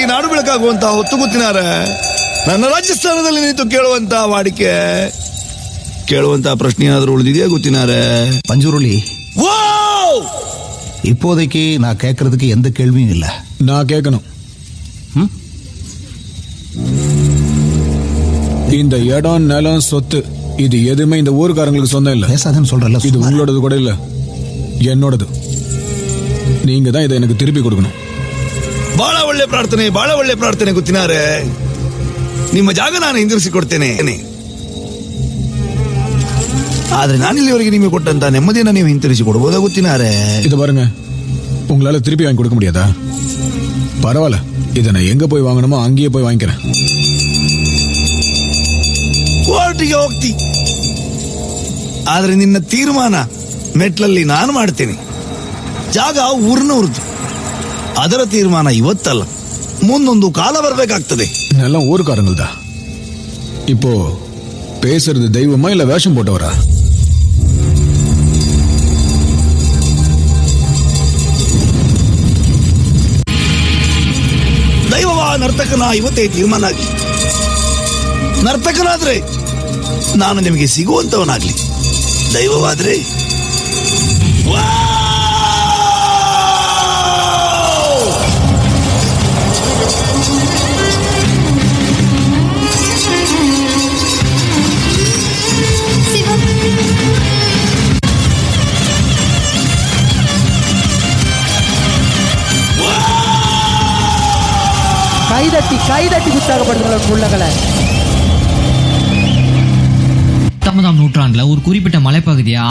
ಆಗಿ ನಾಡು ಬೆಳಕಾಗುವಂತ ಹೊತ್ತು ಗೊತ್ತಿನಾರ ನನ್ನ ರಾಜಸ್ಥಾನದಲ್ಲಿ ನಿಂತು ಕೇಳುವಂತ ವಾಡಿಕೆ ಕೇಳುವಂತ ಪ್ರಶ್ನೆ ಏನಾದರೂ ಉಳಿದಿದೆಯಾ ಗೊತ್ತಿನಾರ பஞ்சுருளி இப்போதைக்கு நான் கேட்கறதுக்கு எந்த கேள்வியும் இல்லை. நான் கேட்கணும். இந்த இடம் நிலம் சொத்து இது எதுவுமே இந்த ஊருக்காரங்களுக்கு சொந்தம் இல்ல. பேசாதன்னு சொல்றல. இது உங்களோடது கூட இல்ல, என்னோடது. நீங்க தான் இதை எனக்கு திருப்பி கொடுக்கணும். ಬಹಳ ಒಳ್ಳೆ ಪ್ರಾರ್ಥನೆ ಗೊತ್ತಿನಾರೆ. ನಿಮ್ಮ ಜಾಗ ನಾನು ಹಿಂದಿರಿಸಿಕೊಡ್ತೇನೆ. ಆದ್ರೆ ನಾನಿಲ್ಲಿವರೆಗೆ ನಿಮಗೆ ಕೊಟ್ಟಂತ ನೆಮ್ಮದಿಯನ್ನು ನೀವು ಹಿಂತಿರಿಸಿ ಕೊಡಬಹುದಾ ಗೊತ್ತಿನಾರೆ? இது பாருங்க, உங்களால திருப்பி வாங்கி கொடுக்க முடியாதா? பரவாயில்ல, இதை நான் எங்க போய் வாங்கணுமோ அங்கேயே போய் வாங்கிக்கிறேன். ಕೋರ್ಟಿಗೆ ಹೋಗ್ತಿ, ಆದ್ರೆ ನಿನ್ನ ತೀರ್ಮಾನ ಮೆಟ್ಲಲ್ಲಿ ನಾನು ಮಾಡ್ತೇನೆ. ಜಾಗ ಊರಿನವ್ರದ್ದು, ಅದರ ತೀರ್ಮಾನ ಇವತ್ತಲ್ಲ, ಮುಂದೊಂದು ಕಾಲ ಬರ್ಬೇಕಾಗ್ತದೆ. எல்லாம் ஊருக்காரங்கள்தா. இப்போ பேசுறது தெய்வமா இல்ல வேஷம் போட்டவரா? ದೈವವಾ ನರ್ತಕನ ಇವತ್ತೇ ತೀರ್ಮಾನ ಆಗ್ಲಿ. ನರ್ತಕನಾದ್ರೆ ನಾನು ನಿಮಗೆ ಸಿಗುವಂತವನಾಗ್ಲಿ. ದೈವವಾದ್ರೆ கைதட்டி உற்சாகப்படுத்துகிற உள்ளங்களை. 19ஆம் நூற்றாண்டுல ஒரு குறிப்பிட்ட மலைப்பகுதியா